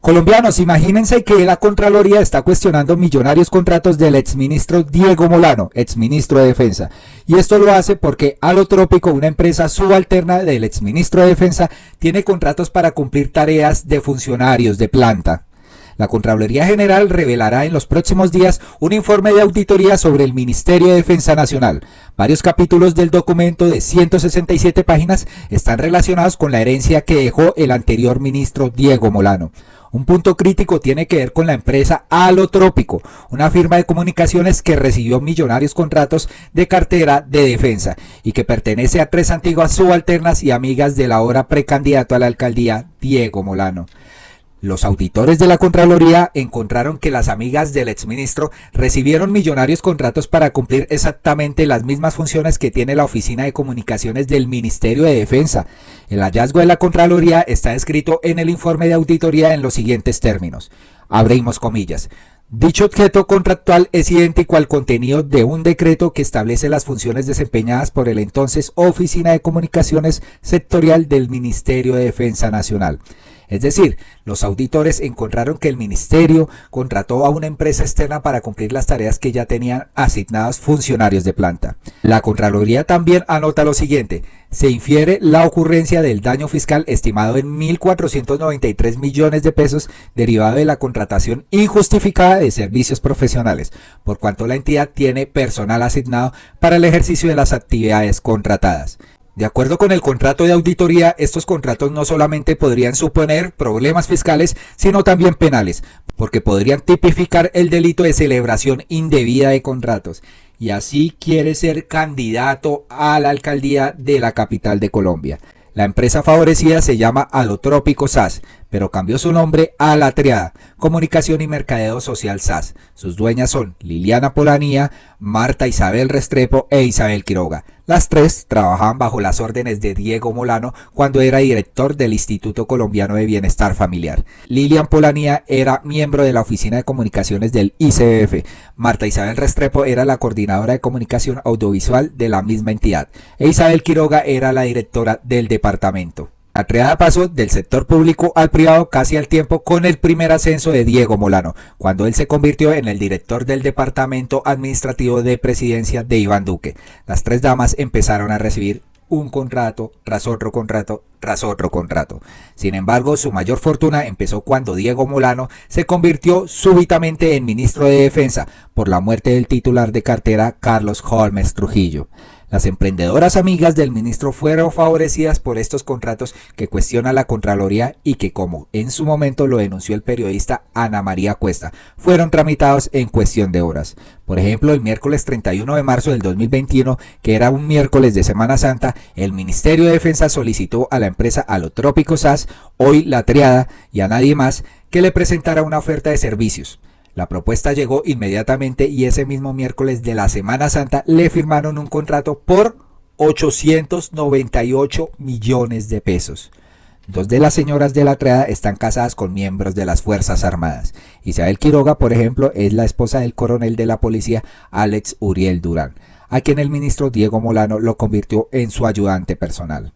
Colombianos, imagínense que la Contraloría está cuestionando millonarios contratos del exministro Diego Molano, exministro de Defensa. Y esto lo hace porque Alotrópico, una empresa subalterna del exministro de Defensa, tiene contratos para cumplir tareas de funcionarios de planta. La Contraloría General revelará en los próximos días un informe de auditoría sobre el Ministerio de Defensa Nacional. Varios capítulos del documento de 167 páginas están relacionados con la herencia que dejó el anterior ministro Diego Molano. Un punto crítico tiene que ver con la empresa Alotrópico, una firma de comunicaciones que recibió millonarios contratos de cartera de defensa y que pertenece a 3 antiguas subalternas y amigas del ahora precandidato a la alcaldía Diego Molano. Los auditores de la Contraloría encontraron que las amigas del exministro recibieron millonarios contratos para cumplir exactamente las mismas funciones que tiene la Oficina de Comunicaciones del Ministerio de Defensa. El hallazgo de la Contraloría está escrito en el informe de auditoría en los siguientes términos. Abrimos comillas. Dicho objeto contractual es idéntico al contenido de un decreto que establece las funciones desempeñadas por el entonces Oficina de Comunicaciones Sectorial del Ministerio de Defensa Nacional. Es decir, los auditores encontraron que el ministerio contrató a una empresa externa para cumplir las tareas que ya tenían asignados funcionarios de planta. La Contraloría también anota lo siguiente: se infiere la ocurrencia del daño fiscal estimado en 1.493 millones de pesos derivado de la contratación injustificada de servicios profesionales, por cuanto la entidad tiene personal asignado para el ejercicio de las actividades contratadas. De acuerdo con el contrato de auditoría, estos contratos no solamente podrían suponer problemas fiscales, sino también penales, porque podrían tipificar el delito de celebración indebida de contratos. Y así quiere ser candidato a la alcaldía de la capital de Colombia. La empresa favorecida se llama Alotrópico SAS, pero cambió su nombre a La Triada, Comunicación y Mercadeo Social SAS. Sus dueñas son Liliana Polanía, Marta Isabel Restrepo e Isabel Quiroga. Las 3 trabajaban bajo las órdenes de Diego Molano cuando era director del Instituto Colombiano de Bienestar Familiar. Lilian Polanía era miembro de la Oficina de Comunicaciones del ICBF. Marta Isabel Restrepo era la coordinadora de comunicación audiovisual de la misma entidad. E Isabel Quiroga era la directora del departamento. La triada pasó del sector público al privado casi al tiempo con el primer ascenso de Diego Molano, cuando él se convirtió en el director del Departamento Administrativo de Presidencia de Iván Duque. Las 3 damas empezaron a recibir un contrato tras otro contrato tras otro contrato. Sin embargo, su mayor fortuna empezó cuando Diego Molano se convirtió súbitamente en ministro de Defensa por la muerte del titular de cartera Carlos Holmes Trujillo. Las emprendedoras amigas del ministro fueron favorecidas por estos contratos que cuestiona la Contraloría y que, como en su momento lo denunció el periodista Ana María Cuesta, fueron tramitados en cuestión de horas. Por ejemplo, el miércoles 31 de marzo del 2021, que era un miércoles de Semana Santa, el Ministerio de Defensa solicitó a la empresa Alotrópico SAS, hoy La Triada, y a nadie más, que le presentara una oferta de servicios. La propuesta llegó inmediatamente y ese mismo miércoles de la Semana Santa le firmaron un contrato por 898 millones de pesos. 2 de las señoras de La Triada están casadas con miembros de las Fuerzas Armadas. Isabel Quiroga, por ejemplo, es la esposa del coronel de la policía Alex Uriel Durán, a quien el ministro Diego Molano lo convirtió en su ayudante personal.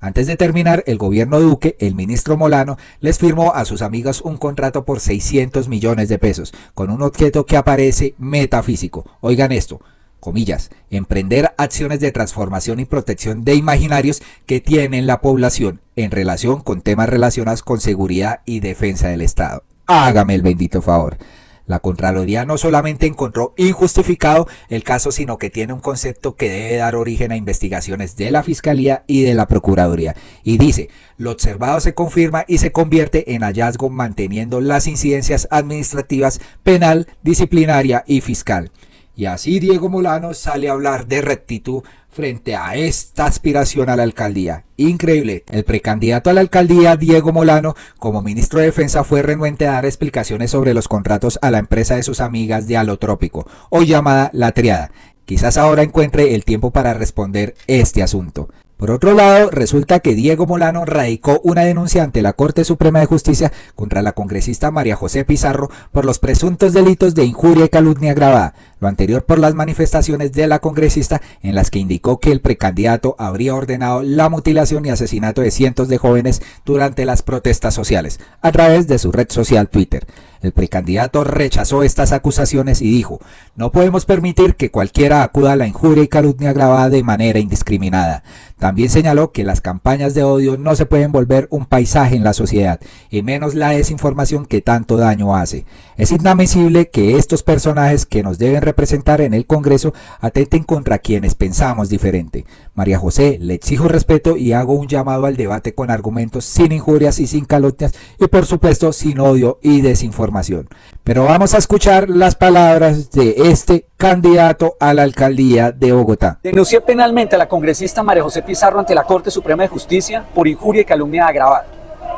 Antes de terminar el gobierno Duque, el ministro Molano les firmó a sus amigos un contrato por 600 millones de pesos, con un objeto que aparece metafísico. Oigan esto, comillas, emprender acciones de transformación y protección de imaginarios que tienen la población en relación con temas relacionados con seguridad y defensa del Estado. Hágame el bendito favor. La Contraloría no solamente encontró injustificado el caso, sino que tiene un concepto que debe dar origen a investigaciones de la Fiscalía y de la Procuraduría. Y dice, lo observado se confirma y se convierte en hallazgo manteniendo las incidencias administrativas, penal, disciplinaria y fiscal. Y así Diego Molano sale a hablar de rectitud frente a esta aspiración a la alcaldía. Increíble. El precandidato a la alcaldía, Diego Molano, como ministro de Defensa, fue renuente a dar explicaciones sobre los contratos a la empresa de sus amigas de Alotrópico, hoy llamada La Triada. Quizás ahora encuentre el tiempo para responder este asunto. Por otro lado, resulta que Diego Molano radicó una denuncia ante la Corte Suprema de Justicia contra la congresista María José Pizarro por los presuntos delitos de injuria y calumnia agravada, lo anterior por las manifestaciones de la congresista en las que indicó que el precandidato habría ordenado la mutilación y asesinato de cientos de jóvenes durante las protestas sociales, a través de su red social Twitter. El precandidato rechazó estas acusaciones y dijo: no podemos permitir que cualquiera acuda a la injuria y calumnia agravada de manera indiscriminada. También señaló que las campañas de odio no se pueden volver un paisaje en la sociedad, y menos la desinformación que tanto daño hace. Es inadmisible que estos personajes que nos deben representar en el Congreso atenten contra quienes pensamos diferente. María José, le exijo respeto y hago un llamado al debate con argumentos, sin injurias y sin calumnias, y por supuesto sin odio y desinformación. Pero vamos a escuchar las palabras de este candidato a la alcaldía de Bogotá. Denuncié penalmente a la congresista María José Pizarro ante la Corte Suprema de Justicia por injuria y calumnia agravada.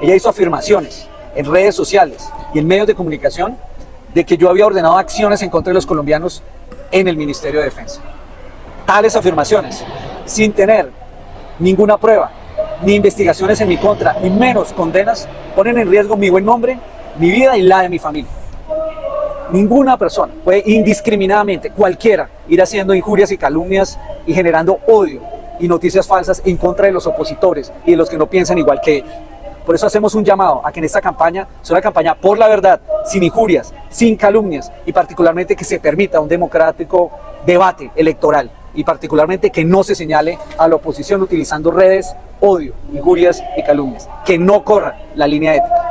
Ella hizo afirmaciones en redes sociales y en medios de comunicación de que yo había ordenado acciones en contra de los colombianos en el Ministerio de Defensa. Tales afirmaciones, sin tener ninguna prueba, ni investigaciones en mi contra, ni menos condenas, ponen en riesgo mi buen nombre, mi vida y la de mi familia. Ninguna persona puede indiscriminadamente, cualquiera, ir haciendo injurias y calumnias y generando odio y noticias falsas en contra de los opositores y de los que no piensan igual que ellos. Por eso hacemos un llamado a que en esta campaña sea una campaña por la verdad, sin injurias, sin calumnias, y particularmente que se permita un democrático debate electoral, y particularmente que no se señale a la oposición utilizando redes, odio, injurias y calumnias, que no corra la línea ética.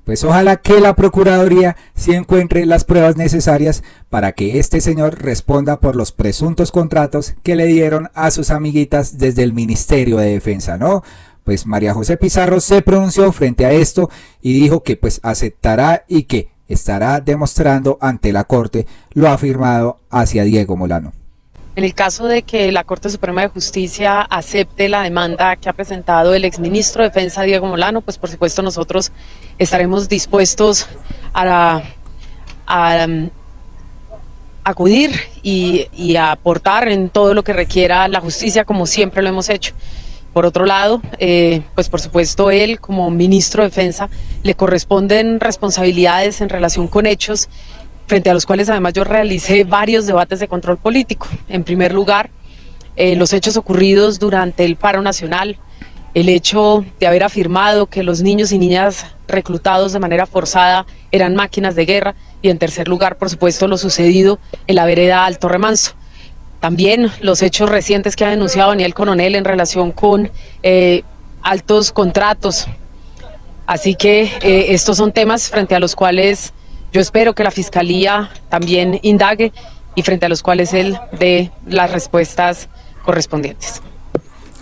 Pues ojalá que la Procuraduría sí encuentre las pruebas necesarias para que este señor responda por los presuntos contratos que le dieron a sus amiguitas desde el Ministerio de Defensa, ¿no? Pues María José Pizarro se pronunció frente a esto y dijo que pues aceptará y que estará demostrando ante la Corte lo afirmado hacia Diego Molano. En el caso de que la Corte Suprema de Justicia acepte la demanda que ha presentado el exministro de Defensa Diego Molano, pues por supuesto nosotros estaremos dispuestos a acudir y a aportar en todo lo que requiera la justicia, como siempre lo hemos hecho. Por otro lado, pues por supuesto él como ministro de Defensa le corresponden responsabilidades en relación con hechos frente a los cuales además yo realicé varios debates de control político. En primer lugar, los hechos ocurridos durante el paro nacional, el hecho de haber afirmado que los niños y niñas reclutados de manera forzada eran máquinas de guerra, y en tercer lugar, por supuesto, lo sucedido en la vereda Alto Remanso. También los hechos recientes que ha denunciado Daniel Coronel en relación con altos contratos. Así que estos son temas frente a los cuales yo espero que la Fiscalía también indague y frente a los cuales él dé las respuestas correspondientes.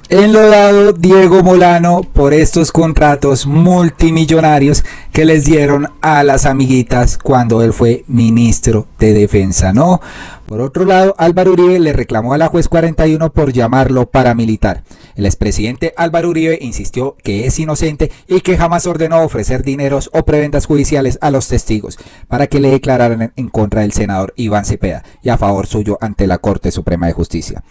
Enlodado Diego Molano por estos contratos multimillonarios que les dieron a las amiguitas cuando él fue ministro de Defensa, ¿no? Por otro lado, Álvaro Uribe le reclamó a la juez 41 por llamarlo paramilitar. El expresidente Álvaro Uribe insistió que es inocente y que jamás ordenó ofrecer dineros o prebendas judiciales a los testigos para que le declararan en contra del senador Iván Cepeda y a favor suyo ante la Corte Suprema de Justicia.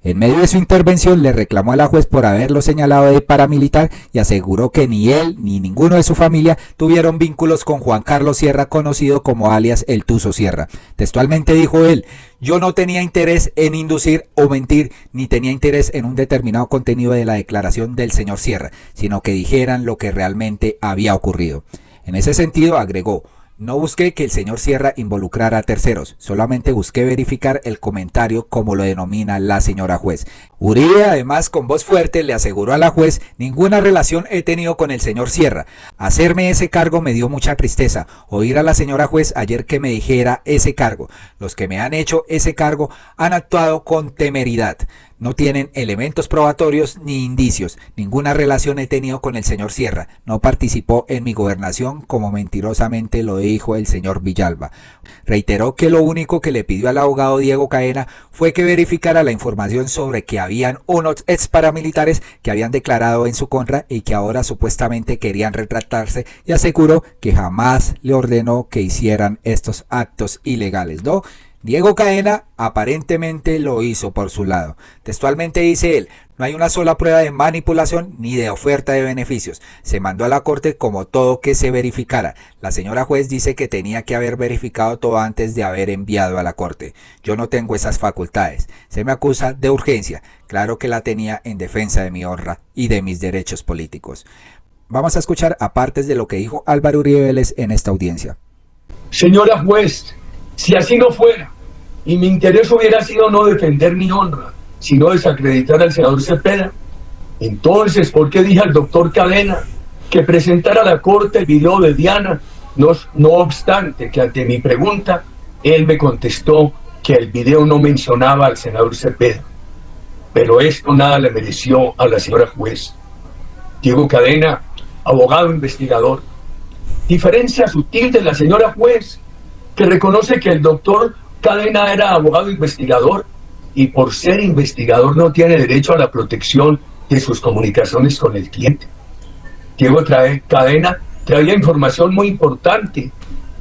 En medio de su intervención le reclamó a la juez por haberlo señalado de paramilitar y aseguró que ni él ni ninguno de su familia tuvieron vínculos con Juan Carlos Sierra, conocido como alias El Tuzo Sierra. Textualmente dijo él: yo no tenía interés en inducir o mentir, ni tenía interés en un determinado contenido de la declaración del señor Sierra, sino que dijeran lo que realmente había ocurrido. En ese sentido agregó: no busqué que el señor Sierra involucrara a terceros, solamente busqué verificar el comentario, como lo denomina la señora juez. Uribe además con voz fuerte le aseguró a la juez: ninguna relación he tenido con el señor Sierra. Hacerme ese cargo me dio mucha tristeza, oír a la señora juez ayer que me dijera ese cargo. Los que me han hecho ese cargo han actuado con temeridad. No tienen elementos probatorios ni indicios. Ninguna relación he tenido con el señor Sierra. No participó en mi gobernación, como mentirosamente lo dijo el señor Villalba. Reiteró que lo único que le pidió al abogado Diego Caena fue que verificara la información sobre que habían unos ex paramilitares que habían declarado en su contra y que ahora supuestamente querían retractarse, y aseguró que jamás le ordenó que hicieran estos actos ilegales, ¿no? Diego Cadena aparentemente lo hizo por su lado. Textualmente dice él: no hay una sola prueba de manipulación ni de oferta de beneficios. Se mandó a la corte como todo que se verificara. La señora juez dice que tenía que haber verificado todo antes de haber enviado a la corte. Yo no tengo esas facultades. Se me acusa de urgencia. Claro que la tenía en defensa de mi honra y de mis derechos políticos. Vamos a escuchar a partes de lo que dijo Álvaro Uribe Vélez en esta audiencia. Señora juez, si así no fuera, y mi interés hubiera sido no defender mi honra, sino desacreditar al senador Cepeda, entonces, ¿por qué dije al doctor Cadena que presentara a la corte el video de Diana? No obstante que ante mi pregunta, él me contestó que el video no mencionaba al senador Cepeda. Pero esto nada le mereció a la señora juez. Diego Cadena, abogado investigador, diferencia sutil de la señora juez, que reconoce que el doctor Cadena era abogado investigador y por ser investigador no tiene derecho a la protección de sus comunicaciones con el cliente. Diego Cadena traía información muy importante,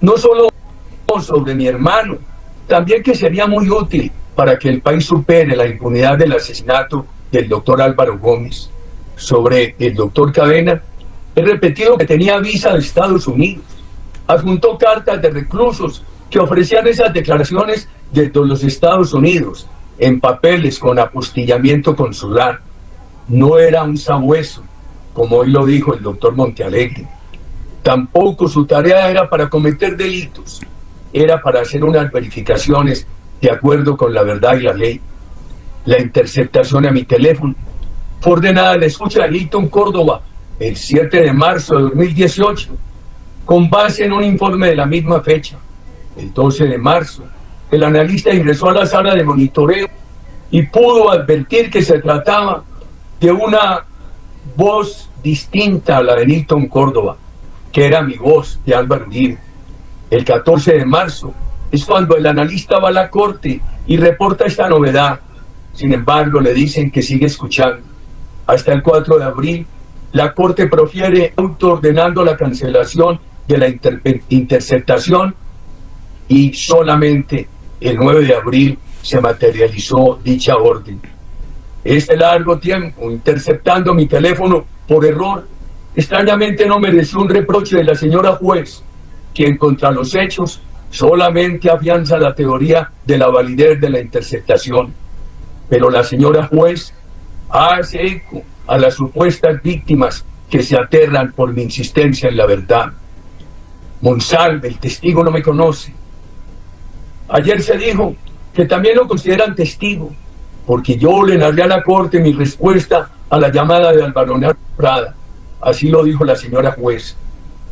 no solo sobre mi hermano, también que sería muy útil para que el país supere la impunidad del asesinato del doctor Álvaro Gómez. Sobre el doctor Cadena, he repetido que tenía visa de Estados Unidos, adjuntó cartas de reclusos que ofrecían esas declaraciones desde los Estados Unidos, en papeles con apostillamiento consular. No era un sabueso, como hoy lo dijo el doctor Montealegre. Tampoco su tarea era para cometer delitos, era para hacer unas verificaciones de acuerdo con la verdad y la ley. La interceptación a mi teléfono fue ordenada a la escucha de Hilton Córdoba el 7 de marzo de 2018, con base en un informe de la misma fecha. El 12 de marzo, el analista ingresó a la sala de monitoreo y pudo advertir que se trataba de una voz distinta a la de Hilton Córdoba, que era mi voz de Álvaro Uribe. El 14 de marzo es cuando el analista va a la corte y reporta esta novedad. Sin embargo, le dicen que sigue escuchando. Hasta el 4 de abril, la corte profiere auto ordenando la cancelación de la interceptación y solamente el 9 de abril se materializó dicha orden. Este largo tiempo interceptando mi teléfono por error, extrañamente no mereció un reproche de la señora juez, quien contra los hechos solamente afianza la teoría de la validez de la interceptación. Pero la señora juez hace eco a las supuestas víctimas que se aterran por mi insistencia en la verdad. Monsalve, el testigo, no me conoce. Ayer se dijo que también lo consideran testigo, porque yo le narré a la corte mi respuesta a la llamada de Álvaro Prada. Así lo dijo la señora juez.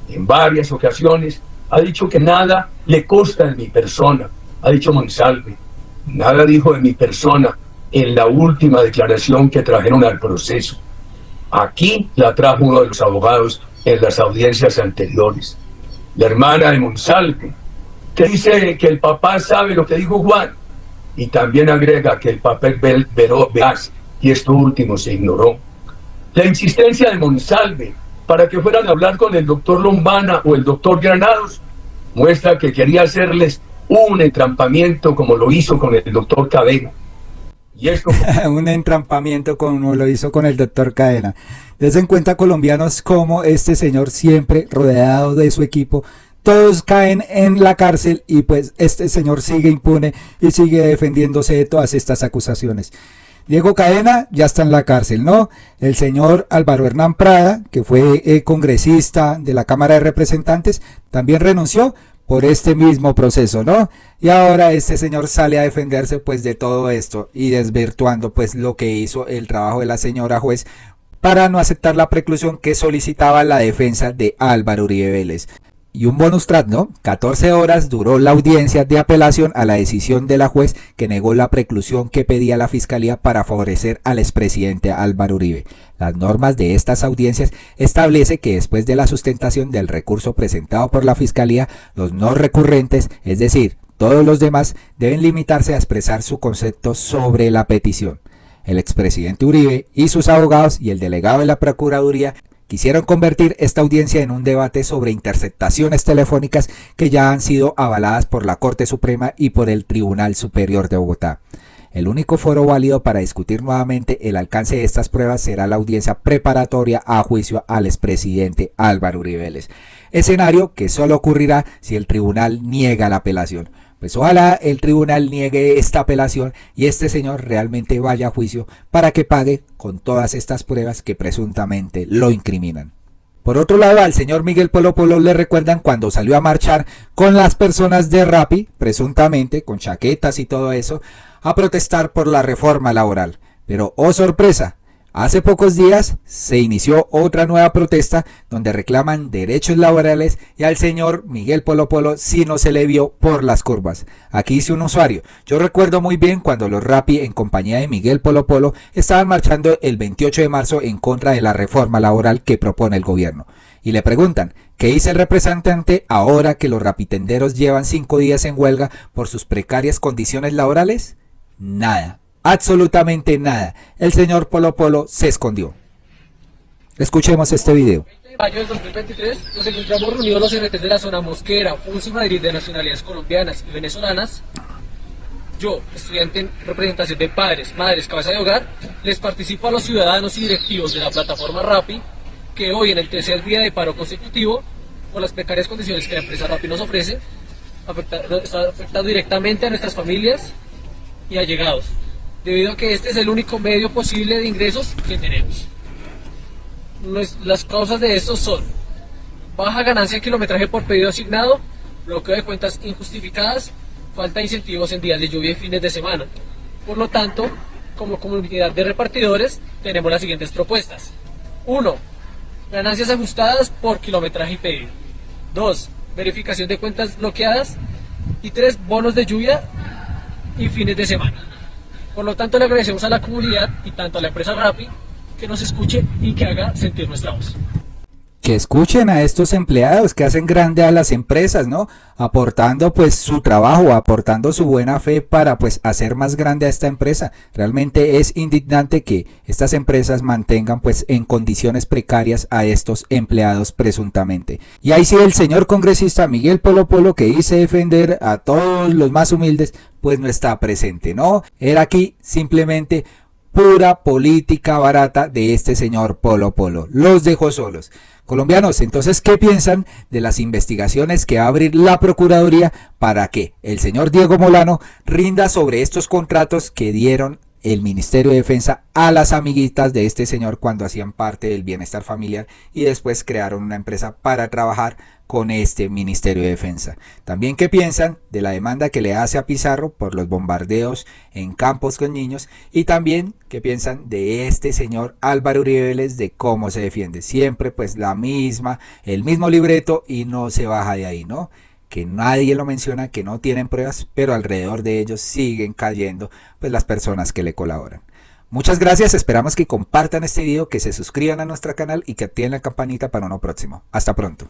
En varias ocasiones ha dicho que nada le consta de mi persona. Ha dicho Monsalve. Nada dijo de mi persona en la última declaración que trajeron al proceso. Aquí la trajo uno de los abogados en las audiencias anteriores. La hermana de Monsalve, que dice que el papá sabe lo que dijo Juan, y también agrega que el papel veró veraz, y esto último se ignoró. La insistencia de Monsalve para que fueran a hablar con el doctor Lombana o el doctor Granados muestra que quería hacerles un entrampamiento como lo hizo con el doctor Cadena. Y esto... un entrampamiento como lo hizo con el doctor Cadena. Des en cuenta, colombianos, como este señor siempre rodeado de su equipo, todos caen en la cárcel y pues este señor sigue impune y sigue defendiéndose de todas estas acusaciones. Diego Cadena ya está en la cárcel, ¿no? El señor Álvaro Hernán Prada, que fue congresista de la Cámara de Representantes, también renunció por este mismo proceso, ¿no? Y ahora este señor sale a defenderse pues de todo esto y desvirtuando pues lo que hizo el trabajo de la señora juez para no aceptar la preclusión que solicitaba la defensa de Álvaro Uribe Vélez. Y un bonus track, ¿no? 14 horas duró la audiencia de apelación a la decisión de la juez que negó la preclusión que pedía la fiscalía para favorecer al expresidente Álvaro Uribe. Las normas de estas audiencias establece que después de la sustentación del recurso presentado por la fiscalía, los no recurrentes, es decir, todos los demás, deben limitarse a expresar su concepto sobre la petición. El expresidente Uribe y sus abogados y el delegado de la Procuraduría quisieron convertir esta audiencia en un debate sobre interceptaciones telefónicas que ya han sido avaladas por la Corte Suprema y por el Tribunal Superior de Bogotá. El único foro válido para discutir nuevamente el alcance de estas pruebas será la audiencia preparatoria a juicio al expresidente Álvaro Uribe Vélez, escenario que solo ocurrirá si el tribunal niega la apelación. Pues ojalá el tribunal niegue esta apelación y este señor realmente vaya a juicio para que pague con todas estas pruebas que presuntamente lo incriminan. Por otro lado, al señor Miguel Polo Polo le recuerdan cuando salió a marchar con las personas de Rappi, presuntamente con chaquetas y todo eso, a protestar por la reforma laboral. Pero, oh sorpresa, hace pocos días se inició otra nueva protesta donde reclaman derechos laborales y al señor Miguel Polo Polo sí no se le vio por las curvas. Aquí dice un usuario: yo recuerdo muy bien cuando los Rappi en compañía de Miguel Polo Polo estaban marchando el 28 de marzo en contra de la reforma laboral que propone el gobierno. Y le preguntan: ¿qué dice el representante ahora que los rapitenderos llevan 5 días en huelga por sus precarias condiciones laborales? Nada. Absolutamente nada. El señor Polo Polo se escondió. Escuchemos este video. En mayo del 2023 nos encontramos reunidos los RTs de la zona Mosquera, Funzo y Madrid de nacionalidades colombianas y venezolanas. Yo, estudiante en representación de padres, madres, cabeza de hogar, les participo a los ciudadanos y directivos de la plataforma Rappi que hoy en el tercer día de paro consecutivo, por las precarias condiciones que la empresa Rappi nos ofrece, está afectando directamente a nuestras familias y allegados, debido a que este es el único medio posible de ingresos que tenemos. Las causas de esto son baja ganancia en kilometraje por pedido asignado, bloqueo de cuentas injustificadas, falta de incentivos en días de lluvia y fines de semana. Por lo tanto, como comunidad de repartidores, tenemos las siguientes propuestas. 1. Ganancias ajustadas por kilometraje y pedido. 2. Verificación de cuentas bloqueadas. Y 3. Bonos de lluvia y fines de semana. Por lo tanto, le agradecemos a la comunidad y tanto a la empresa Rappi que nos escuche y que haga sentir nuestra voz. Que escuchen a estos empleados que hacen grande a las empresas, ¿no? Aportando pues su trabajo, aportando su buena fe para pues hacer más grande a esta empresa. Realmente es indignante que estas empresas mantengan pues en condiciones precarias a estos empleados presuntamente. Y ahí sí el señor congresista Miguel Polo Polo, que dice defender a todos los más humildes, pues no está presente, ¿no? Era aquí simplemente pura política barata de este señor Polo Polo. Los dejó solos. Colombianos, entonces, ¿qué piensan de las investigaciones que va a abrir la Procuraduría para que el señor Diego Molano rinda sobre estos contratos que dieron el Ministerio de Defensa a las amiguitas de este señor cuando hacían parte del bienestar familiar y después crearon una empresa para trabajar con este Ministerio de Defensa? También, ¿qué piensan de la demanda que le hace a Pizarro por los bombardeos en campos con niños? Y también, ¿qué piensan de este señor Álvaro Uribe Vélez, de cómo se defiende? Siempre pues el mismo libreto y no se baja de ahí, ¿no? Que nadie lo menciona, que no tienen pruebas, pero alrededor de ellos siguen cayendo pues las personas que le colaboran. Muchas gracias, esperamos que compartan este video, que se suscriban a nuestro canal y que activen la campanita para uno próximo. Hasta pronto.